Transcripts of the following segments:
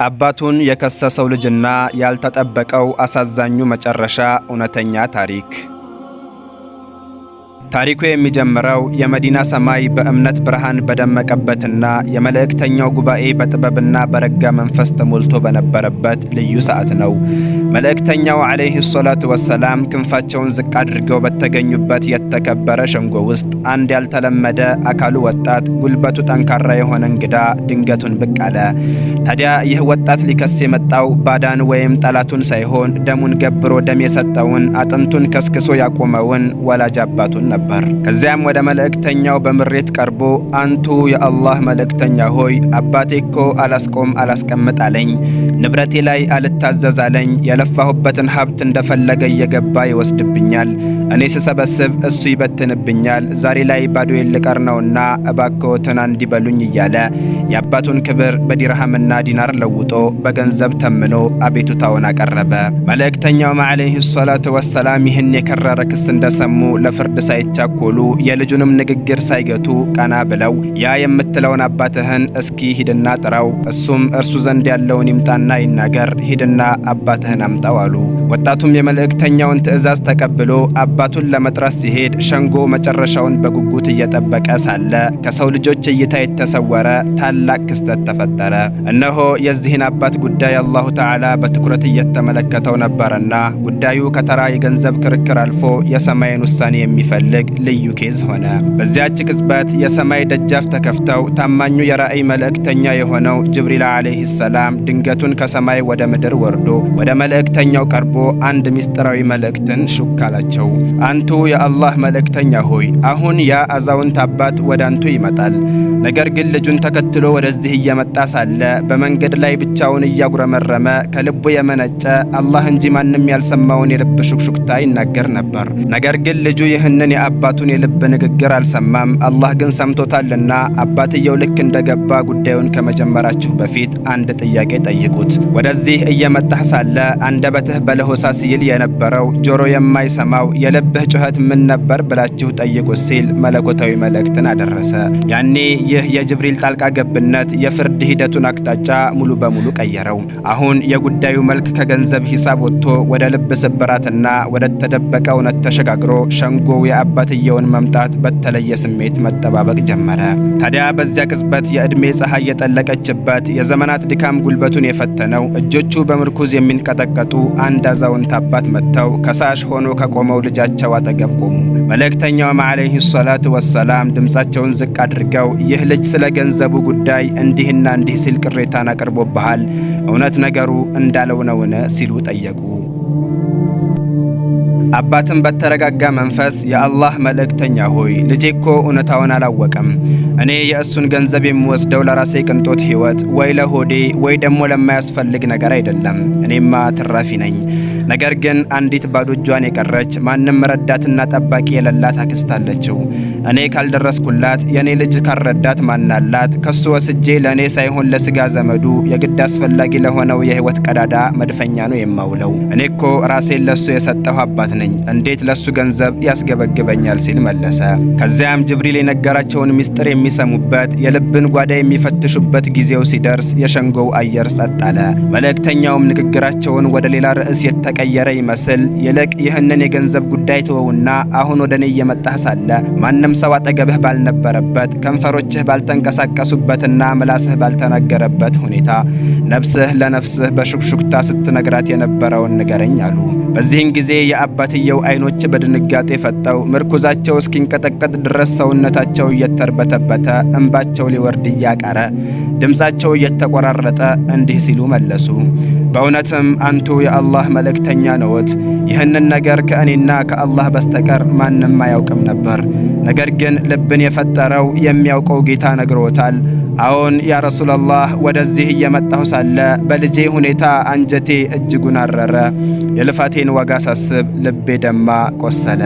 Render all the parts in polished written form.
አባቱን የከሰሰው ልጅና ያልተጠበቀው አሳዛኙ መጨረሻ እውነተኛ ታሪክ። ታሪኩ የሚጀምረው የመዲና ሰማይ በእምነት ብርሃን በደመቀበትና የመልእክተኛው ጉባኤ በጥበብና በረጋ መንፈስ ተሞልቶ በነበረበት ልዩ ሰዓት ነው። መልእክተኛው ዓለይሂ ሰላቱ ወሰላም ክንፋቸውን ዝቅ አድርገው በተገኙበት የተከበረ ሸንጎ ውስጥ አንድ ያልተለመደ አካሉ ወጣት፣ ጉልበቱ ጠንካራ የሆነ እንግዳ ድንገቱን ብቅ አለ። ታዲያ ይህ ወጣት ሊከስ የመጣው ባዳን ወይም ጠላቱን ሳይሆን ደሙን ገብሮ ደም የሰጠውን አጥንቱን ከስክሶ ያቆመውን ወላጅ አባቱን ነበር። ከዚያም ወደ መልእክተኛው በምሬት ቀርቦ አንቱ የአላህ መልእክተኛ ሆይ አባቴ እኮ አላስቀምጥ አለኝ፣ ንብረቴ ላይ አልታዘዝ አለኝ፣ የለፋሁበትን ሀብት እንደፈለገ እየገባ ይወስድብኛል፣ እኔ ስሰበስብ እሱ ይበትንብኛል፣ ዛሬ ላይ ባዶዬን ልቀር ነውና እባክዎትን እንዲበሉኝ እያለ የአባቱን ክብር በዲርሃምና ዲናር ለውጦ በገንዘብ ተምኖ አቤቱታውን አቀረበ። መልእክተኛውም ዓለይሂ ሰላቱ ወሰላም ይህን የከረረ ክስ እንደሰሙ ለፍርድ ሳይቻኮሉ የልጁንም ንግግር ሳይገቱ ቀና ብለው ያ የምትለውን አባትህን እስኪ ሂድና ጥራው፣ እሱም እርሱ ዘንድ ያለውን ይምጣና ይናገር፣ ሂድና አባትህን አምጣው አሉ። ወጣቱም የመልእክተኛውን ትዕዛዝ ተቀብሎ አባቱን ለመጥራት ሲሄድ ሸንጎ መጨረሻውን በጉጉት እየጠበቀ ሳለ ከሰው ልጆች እይታ የተሰወረ ታላቅ ክስተት ተፈጠረ። እነሆ የዚህን አባት ጉዳይ አላሁ ተዓላ በትኩረት እየተመለከተው ነበርና ጉዳዩ ከተራ የገንዘብ ክርክር አልፎ የሰማይን ውሳኔ የሚፈልግ ልዩ ኬዝ ሆነ። በዚያች ቅጽበት የሰማይ ደጃፍ ተከፍተው ታማኙ የራእይ መልእክተኛ የሆነው ጅብሪል ዓለይሂ ሰላም ድንገቱን ከሰማይ ወደ ምድር ወርዶ ወደ መልእክተኛው ቀርቦ አንድ ሚስጥራዊ መልእክትን ሹክ አላቸው። አንቱ የአላህ መልእክተኛ ሆይ አሁን ያ አዛውንት አባት ወደ አንቱ ይመጣል። ነገር ግን ልጁን ተከትሎ ወደዚህ እየመጣ ሳለ በመንገድ ላይ ብቻውን እያጉረመረመ ከልቡ የመነጨ አላህ እንጂ ማንም ያልሰማውን የልብ ሹክሹክታ ይናገር ነበር። ነገር ግን ልጁ ይህንን የአባቱን የልብ ንግግር አልሰማም። አላህ ግን ሰምቶታልና አባትየው ልክ እንደገባ ጉዳዩን ከመጀመራችሁ በፊት አንድ ጥያቄ ጠይቁት። ወደዚህ እየመጣህ ሳለ አንደበትህ በለሆሳስ ይል የነበረው ጆሮ የማይሰማው የልብህ ጩኸት ምን ነበር ብላችሁ ጠይቁት ሲል መለኮታዊ መልእክትን አደረሰ። ያኔ ይህ የጅብሪል ጣልቃ ገብነት የፍርድ ሂደቱን አቅጣጫ ሙሉ በሙሉ ቀየረው። አሁን የጉዳዩ መልክ ከገንዘብ ሂሳብ ወጥቶ ወደ ልብ ስብራትና ወደ ተደበቀ እውነት ተሸጋግሮ ሸንጎው የአባትየውን መምጣት በተለየ ስሜት መጠባበቅ ጀመረ። ታዲያ በዚያ ቅጽበት የዕድሜ ፀሐይ የጠለቀችበት የዘመናት ድካም ጉልበቱን የፈተነው እጆቹ በምርኩዝ የሚንቀጠቀጡ አንድ አዛውንት አባት መጥተው ከሳሽ ሆኖ ከቆመው ልጃቸው አጠገብ ቆሙ። መልእክተኛውም ዓለይሂ ሰላቱ ወሰላም ድምፃቸውን ዝቅ አድርገው ይህ ልጅ ስለ ገንዘቡ ጉዳይ እንዲህና እንዲህ ሲል ቅሬታን አቅርቦብሃል፣ እውነት ነገሩ እንዳለው ነውን ሲሉ ጠየቁ። አባትም በተረጋጋ መንፈስ የአላህ መልእክተኛ ሆይ ልጄ እኮ እውነታውን አላወቀም። እኔ የእሱን ገንዘብ የምወስደው ለራሴ ቅንጦት ሕይወት ወይ ለሆዴ ወይ ደግሞ ለማያስፈልግ ነገር አይደለም። እኔማ ትራፊ ነኝ። ነገር ግን አንዲት ባዶ እጇን የቀረች ማንም ረዳትና ጠባቂ የሌላት አክስት አለችው። እኔ ካልደረስኩላት የኔ ልጅ ካልረዳት ማናላት? ከሱ ወስጄ ለእኔ ሳይሆን ለስጋ ዘመዱ የግድ አስፈላጊ ለሆነው የህይወት ቀዳዳ መድፈኛ ነው የማውለው። እኔ እኮ ራሴን ለሱ የሰጠሁ አባት ነኝ። እንዴት ለሱ ገንዘብ ያስገበግበኛል ሲል መለሰ። ከዚያም ጅብሪል የነገራቸውን ሚስጥር የሚሰሙበት የልብን ጓዳ የሚፈትሹበት ጊዜው ሲደርስ የሸንጎው አየር ጸጥ አለ። መልእክተኛውም ንግግራቸውን ወደ ሌላ ርዕስ የተቀየረ ይመስል ይልቅ ይህንን የገንዘብ ጉዳይ ተወውና አሁን ወደ እኔ እየመጣህ ሳለ ማንም ሰው አጠገብህ ባልነበረበት ከንፈሮችህ ባልተንቀሳቀሱበትና ምላስህ ባልተነገረበት ሁኔታ ነፍስህ ለነፍስህ በሹክሹክታ ስትነግራት የነበረውን ንገረኝ አሉ። በዚህን ጊዜ የአባትየው አይኖች በድንጋጤ ፈጠው ምርኩዛቸው እስኪንቀጠቀጥ ድረስ ሰውነታቸው እየተርበተበተ እንባቸው ሊወርድ እያቃረ ድምፃቸው እየተቆራረጠ እንዲህ ሲሉ መለሱ። በእውነትም አንቱ የአላህ መልእክተኛ ነዎት። ይህንን ነገር ከእኔና ከአላህ በስተቀር ማንም አያውቅም ነበር። ነገር ግን ልብን የፈጠረው የሚያውቀው ጌታ ነግሮታል። አዎን ያ ረሱላላህ፣ ወደዚህ እየመጣሁ ሳለ በልጄ ሁኔታ አንጀቴ እጅጉን አረረ። የልፋቴን ዋጋ ሳስብ ልቤ ደማ፣ ቆሰለ።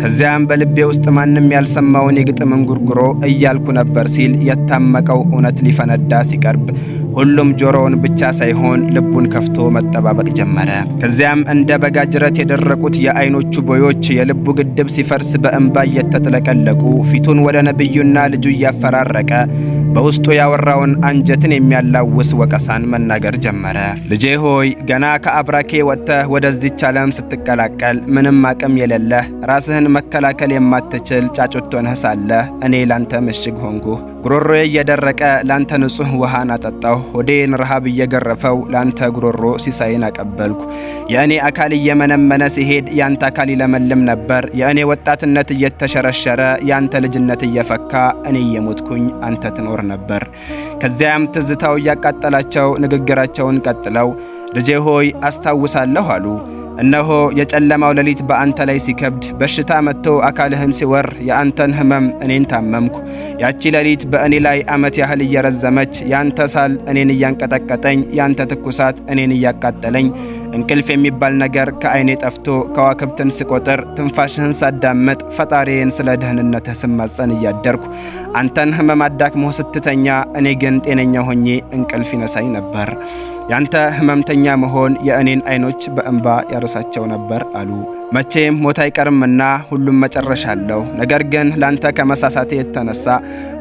ከዚያም በልቤ ውስጥ ማንም ያልሰማውን የግጥም እንጉርጉሮ እያልኩ ነበር ሲል የታመቀው እውነት ሊፈነዳ ሲቀርብ ሁሉም ጆሮውን ብቻ ሳይሆን ልቡን ከፍቶ መጠባበቅ ጀመረ። ከዚያም እንደ በጋ ጅረት የደረቁት የአይኖቹ ቦዮች የልቡ ግድብ ሲፈርስ በእንባ እየተጥለቀለቁ ፊቱን ወደ ነብዩና ልጁ እያፈራረቀ በውስጡ በውስጡ ያወራውን አንጀትን የሚያላውስ ወቀሳን መናገር ጀመረ። ልጄ ሆይ ገና ከአብራኬ ወጥተህ ወደዚች ዓለም ስትቀላቀል ምንም አቅም የሌለህ ራስህን መከላከል የማትችል ጫጩት ሆነህ ሳለህ እኔ ላንተ ምሽግ ሆንኩህ። ጉሮሮዬ እየደረቀ ላንተ ንጹሕ ውሃን አጠጣሁ። ሆዴን ረሃብ እየገረፈው ላንተ ጉሮሮ ሲሳይን አቀበልኩ። የእኔ አካል እየመነመነ ሲሄድ ያንተ አካል ይለመልም ነበር። የእኔ ወጣትነት እየተሸረሸረ ያንተ ልጅነት እየፈካ እኔ እየሞትኩኝ አንተ ትኖር ነበር። ከዚያም ትዝታው እያቃጠላቸው ንግግራቸውን ቀጥለው ልጄ ሆይ አስታውሳለሁ አሉ። እነሆ የጨለማው ሌሊት በአንተ ላይ ሲከብድ በሽታ መጥቶ አካልህን ሲወር የአንተን ህመም እኔን ታመምኩ። ያቺ ሌሊት በእኔ ላይ ዓመት ያህል እየረዘመች ያንተ ሳል እኔን እያንቀጠቀጠኝ ያንተ ትኩሳት እኔን እያቃጠለኝ እንቅልፍ የሚባል ነገር ከዓይኔ ጠፍቶ ከዋክብትን ስቆጥር ትንፋሽህን ሳዳመጥ ፈጣሪዬን ስለ ደህንነትህ ስማጸን እያደርኩ አንተን ህመም አዳክሞህ ስትተኛ እኔ ግን ጤነኛ ሆኜ እንቅልፍ ይነሳኝ ነበር። ያንተ ህመምተኛ መሆን የእኔን ዓይኖች በእንባ ያረሳቸው ነበር አሉ። መቼም ሞት አይቀርምና ሁሉም መጨረሻ አለው። ነገር ግን ላንተ ከመሳሳቴ የተነሳ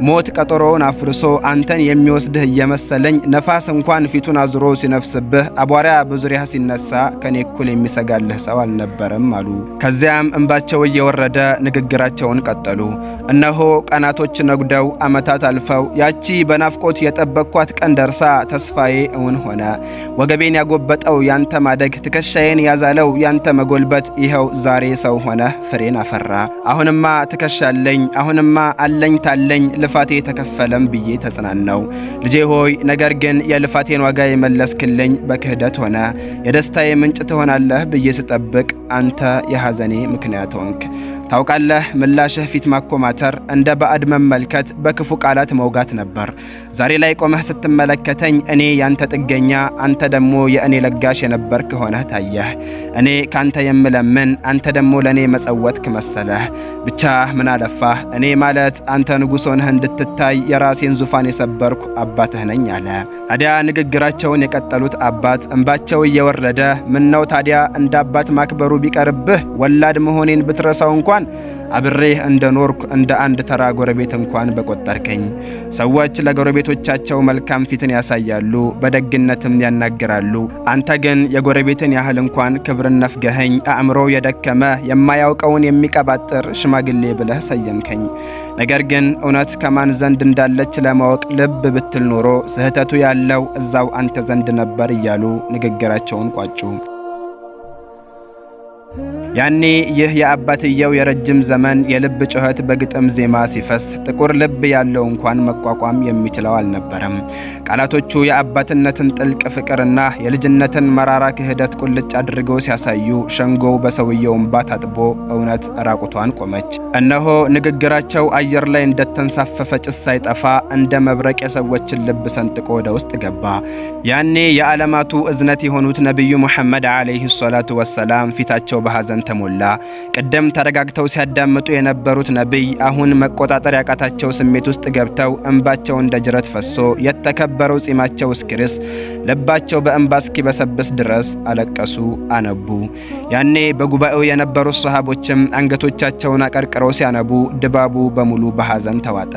ሞት ቀጠሮውን አፍርሶ አንተን የሚወስድህ እየመሰለኝ ነፋስ እንኳን ፊቱን አዙሮ ሲነፍስብህ አቧራ በዙሪያ ሲነሳ ከኔ እኩል የሚሰጋልህ ሰው አልነበረም አሉ። ከዚያም እንባቸው እየወረደ ንግግራቸውን ቀጠሉ። እነሆ ቀናቶች ነጉደው ዓመታት አልፈው ያቺ በናፍቆት የጠበቅኳት ቀን ደርሳ ተስፋዬ እውን ሆነ። ወገቤን ያጎበጠው ያንተ ማደግ፣ ትከሻዬን ያዛለው ያንተ መጎልበት ይኸው ዛሬ ሰው ሆነ ፍሬን አፈራ። አሁንማ ትከሻለኝ፣ አሁንማ አለኝ ታለኝ፣ ልፋቴ ተከፈለም ብዬ ተጽናናው። ልጄ ሆይ ነገር ግን የልፋቴን ዋጋ የመለስክልኝ በክህደት ሆነ። የደስታዬ ምንጭ ትሆናለህ ብዬ ስጠብቅ አንተ የሐዘኔ ምክንያት ሆንክ። ታውቃለህ ምላሽህ ፊት ማኮማተር፣ እንደ ባዕድ መመልከት፣ በክፉ ቃላት መውጋት ነበር። ዛሬ ላይ ቆመህ ስትመለከተኝ እኔ ያንተ ጥገኛ፣ አንተ ደግሞ የእኔ ለጋሽ የነበርክ ሆነህ ታየህ። እኔ ካንተ የምለምን፣ አንተ ደግሞ ለእኔ መጸወትክ መሰለህ። ብቻ ምን አለፋህ እኔ ማለት አንተ ንጉሥ ሆነህ እንድትታይ የራሴን ዙፋን የሰበርኩ አባትህ ነኝ አለ። ታዲያ ንግግራቸውን የቀጠሉት አባት እንባቸው እየወረደ ምነው ታዲያ እንደ አባት ማክበሩ ቢቀርብህ ወላድ መሆኔን ብትረሳው እንኳን አብሬህ እንደኖርኩ እንደ አንድ ተራ ጎረቤት እንኳን በቆጠርከኝ። ሰዎች ለጎረቤቶቻቸው መልካም ፊትን ያሳያሉ፣ በደግነትም ያናግራሉ። አንተ ግን የጎረቤትን ያህል እንኳን ክብርን ነፍገኸኝ አእምሮው የደከመ የማያውቀውን የሚቀባጥር ሽማግሌ ብለህ ሰየምከኝ። ነገር ግን እውነት ከማን ዘንድ እንዳለች ለማወቅ ልብ ብትል ኖሮ ስህተቱ ያለው እዛው አንተ ዘንድ ነበር እያሉ ንግግራቸውን ቋጩ። ያኔ ይህ የአባትየው የረጅም ዘመን የልብ ጩኸት በግጥም ዜማ ሲፈስ ጥቁር ልብ ያለው እንኳን መቋቋም የሚችለው አልነበረም። ቃላቶቹ የአባትነትን ጥልቅ ፍቅርና የልጅነትን መራራ ክህደት ቁልጭ አድርገው ሲያሳዩ ሸንጎው በሰውየው እንባ ታጥቦ እውነት ራቁቷን ቆመች። እነሆ ንግግራቸው አየር ላይ እንደተንሳፈፈ ጭስ ሳይጠፋ እንደ መብረቅ የሰዎችን ልብ ሰንጥቆ ወደ ውስጥ ገባ። ያኔ የዓለማቱ እዝነት የሆኑት ነቢዩ ሙሐመድ ዓለይሂ ሰላቱ ወሰላም ፊታቸው በሐዘን ተሞላ። ቀደም ተረጋግተው ሲያዳምጡ የነበሩት ነብይ አሁን መቆጣጠር ያቃታቸው ስሜት ውስጥ ገብተው እንባቸው እንደ ጅረት ፈሶ የተከበረው ጺማቸው እስኪርስ ልባቸው በእንባ እስኪበሰብስ ድረስ አለቀሱ፣ አነቡ። ያኔ በጉባኤው የነበሩት ሰሃቦችም አንገቶቻቸውን አቀርቅረው ሲያነቡ ድባቡ በሙሉ በሐዘን ተዋጠ።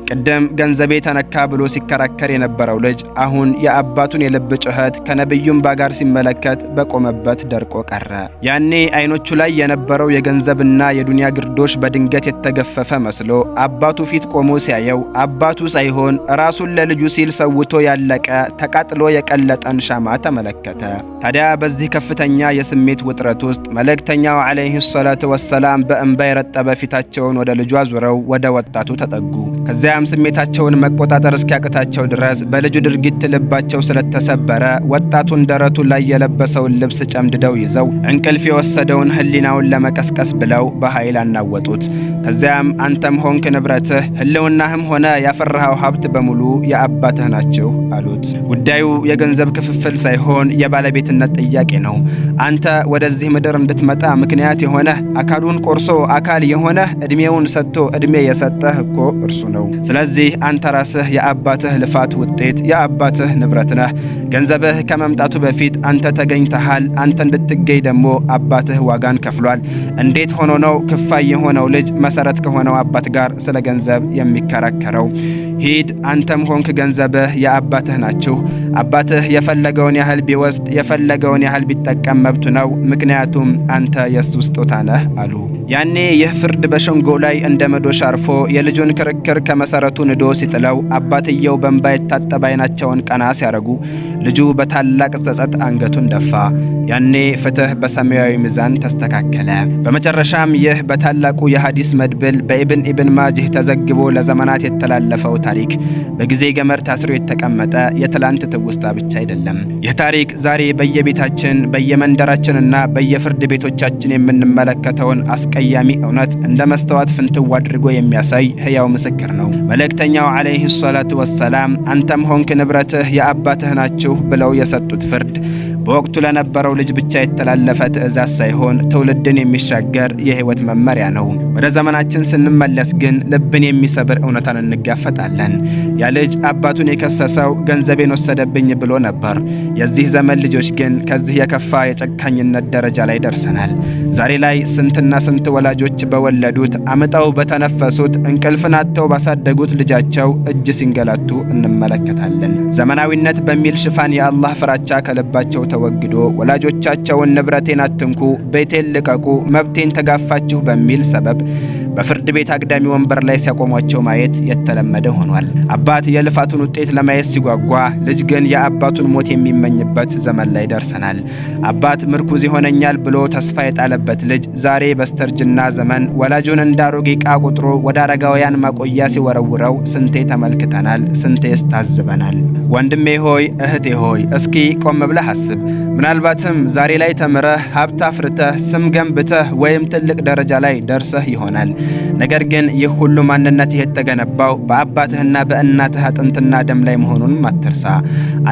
ቀደም ገንዘቤ ተነካ ብሎ ሲከራከር የነበረው ልጅ አሁን የአባቱን የልብ ጩኸት ከነብዩም ባጋር ሲመለከት በቆመበት ደርቆ ቀረ። ያኔ አይኖቹ ላይ የነበረው የገንዘብና የዱንያ ግርዶሽ በድንገት የተገፈፈ መስሎ አባቱ ፊት ቆሞ ሲያየው አባቱ ሳይሆን ራሱን ለልጁ ሲል ሰውቶ ያለቀ ተቃጥሎ የቀለጠን ሻማ ተመለከተ። ታዲያ በዚህ ከፍተኛ የስሜት ውጥረት ውስጥ መልእክተኛው ዓለይሂ ሰላቱ ወሰላም በእንባ የረጠበ ፊታቸውን ወደ ልጁ አዙረው ወደ ወጣቱ ተጠጉ። ከዚያም ስሜታቸውን መቆጣጠር እስኪያቅታቸው ድረስ በልጁ ድርጊት ልባቸው ስለተሰበረ ወጣቱን ደረቱ ላይ የለበሰውን ልብስ ጨምድደው ይዘው እንቅልፍ የወሰደውን ህሊናውን ለመቀስቀስ ብለው በኃይል አናወጡት። ከዚያም አንተም ሆንክ ንብረትህ፣ ህልውናህም ሆነ ያፈራኸው ሀብት በሙሉ የአባትህ ናቸው አሉት። ጉዳዩ የገንዘብ ክፍፍል ሳይሆን የባለቤትነት ጥያቄ ነው። አንተ ወደዚህ ምድር እንድትመጣ ምክንያት የሆነ አካሉን ቆርሶ አካል የሆነ እድሜውን ሰጥቶ እድሜ የሰጠህ እኮ እርሱ ነው። ስለዚህ አንተ ራስህ የአባትህ ልፋት ውጤት የአባትህ ንብረት ነህ። ገንዘብህ ከመምጣቱ በፊት አንተ ተገኝተሃል። አንተ እንድትገኝ ደግሞ አባትህ ዋጋን ከፍሏል። እንዴት ሆኖ ነው ክፋይ የሆነው ልጅ መሰረት ከሆነው አባት ጋር ስለ ገንዘብ የሚከራከረው? ሂድ፣ አንተም ሆንክ ገንዘብህ የአባትህ ናችሁ። አባትህ የፈለገውን ያህል ቢወስድ የፈለገውን ያህል ቢጠቀም መብቱ ነው፣ ምክንያቱም አንተ የእሱ ስጦታ ነህ አሉ። ያኔ ይህ ፍርድ በሸንጎ ላይ እንደ መዶሻ አርፎ የልጁን ክርክር ከመሰረቱ ንዶ ሲጥለው አባትየው በእንባ የታጠበ ዓይናቸውን ቀና ሲያረጉ ልጁ በታላቅ ጸጸት አንገቱን ደፋ። ያኔ ፍትህ በሰማያዊ ሚዛን ተስተካከለ። በመጨረሻም ይህ በታላቁ የሐዲስ መድብል በኢብን ማጅህ ተዘግቦ ለዘመናት የተላለፈው ታሪክ በጊዜ ገመድ ታስሮ የተቀመጠ የትላንት ትውስታ ብቻ አይደለም። ይህ ታሪክ ዛሬ በየቤታችን በየመንደራችንና በየፍርድ ቤቶቻችን የምንመለከተውን አስቀያሚ እውነት እንደ መስተዋት ፍንትው አድርጎ የሚያሳይ ሕያው ምስክር ነው። መልእክተኛው ዓለይሂ ሰላቱ ወሰላም አንተም ሆንክ ንብረትህ የአባትህ ናችሁ ብለው የሰጡት ፍርድ በወቅቱ ለነበረው ልጅ ብቻ የተላለፈ ትዕዛዝ ሳይሆን ትውልድን የሚሻገር የህይወት መመሪያ ነው። ወደ ዘመናችን ስንመለስ ግን ልብን የሚሰብር እውነታን እንጋፈጣለን። ያ ልጅ አባቱን የከሰሰው ገንዘቤን ወሰደብኝ ብሎ ነበር። የዚህ ዘመን ልጆች ግን ከዚህ የከፋ የጨካኝነት ደረጃ ላይ ደርሰናል። ዛሬ ላይ ስንትና ስንት ወላጆች በወለዱት አምጠው በተነፈሱት እንቅልፍን አጥተው ባሳደጉት ልጃቸው እጅ ሲንገላቱ እንመለከታለን። ዘመናዊነት በሚል ሽፋን የአላህ ፍራቻ ከልባቸው ተወግዶ ወላጆቻቸውን ንብረቴን አትንኩ፣ ቤቴን ልቀቁ፣ መብቴን ተጋፋችሁ በሚል ሰበብ በፍርድ ቤት አግዳሚ ወንበር ላይ ሲያቆሟቸው ማየት የተለመደ ሆኗል። አባት የልፋቱን ውጤት ለማየት ሲጓጓ፣ ልጅ ግን የአባቱን ሞት የሚመኝበት ዘመን ላይ ደርሰናል። አባት ምርኩዝ ይሆነኛል ብሎ ተስፋ የጣለበት ልጅ ዛሬ በስተርጅና ዘመን ወላጁን እንዳሮጌ ዕቃ ቆጥሮ ወደ አረጋውያን ማቆያ ሲወረውረው ስንቴ ተመልክተናል፣ ስንቴስ ታዝበናል። ወንድሜ ሆይ፣ እህቴ ሆይ፣ እስኪ ቆም ብለህ አስብ። ምናልባትም ዛሬ ላይ ተምረህ ሀብት አፍርተህ ስም ገንብተህ ወይም ትልቅ ደረጃ ላይ ደርሰህ ይሆናል። ነገር ግን ይህ ሁሉ ማንነት የተገነባው በአባትህና በእናትህ አጥንትና ደም ላይ መሆኑን አትርሳ።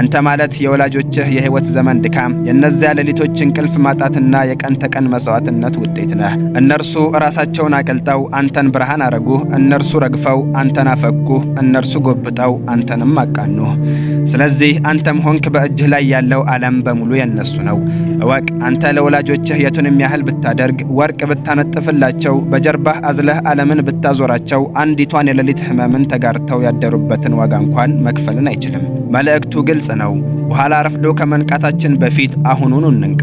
አንተ ማለት የወላጆችህ የህይወት ዘመን ድካም፣ የእነዚያ ሌሊቶች እንቅልፍ ማጣትና የቀን ተቀን መስዋዕትነት ውጤት ነህ። እነርሱ ራሳቸውን አቅልጠው አንተን ብርሃን አረጉህ። እነርሱ ረግፈው አንተን አፈኩህ። እነርሱ ጎብጠው አንተንም አቃኑህ። ስለዚህ አንተም ሆንክ በእጅህ ላይ ያለው ዓለም በሙሉ የነሱ ነው። እወቅ፣ አንተ ለወላጆችህ የቱንም ያህል ብታደርግ፣ ወርቅ ብታነጥፍላቸው፣ በጀርባህ አዝለህ ዓለምን ብታዞራቸው አንዲቷን የሌሊት ህመምን ተጋርተው ያደሩበትን ዋጋ እንኳን መክፈልን አይችልም። መልእክቱ ግልጽ ነው። በኋላ ረፍዶ ከመንቃታችን በፊት አሁኑኑ እንንቃ።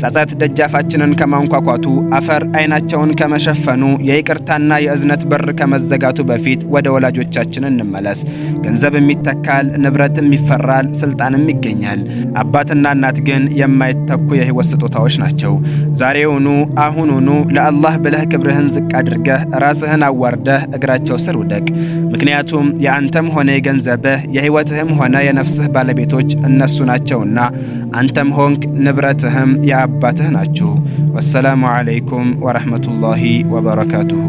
ጸጸት ደጃፋችንን ከማንኳኳቱ፣ አፈር ዓይናቸውን ከመሸፈኑ፣ የይቅርታና የእዝነት በር ከመዘጋቱ በፊት ወደ ወላጆቻችን እንመለስ። ገንዘብም ይተካል፣ ንብረትም ይፈራል፣ ስልጣንም ይገኛል። አባትና እናት ግን የማይተኩ የህይወት ስጦታዎች ናቸው። ዛሬውኑ አሁኑኑ ለአላህ ብለህ ክብርህን ዝቅ አድርገህ ራስህን አዋርደህ እግራቸው ስር ውደቅ። ምክንያቱም የአንተም ሆነ የገንዘብህ የህይወትህም ሆነ የነፍስህ ባለቤቶች እነሱ ናቸውና አንተም ሆንክ ንብረትህም የአባትህ ናችሁ። ወሰላሙ ዓለይኩም ወረሕመቱላሂ ወበረካቱሁ።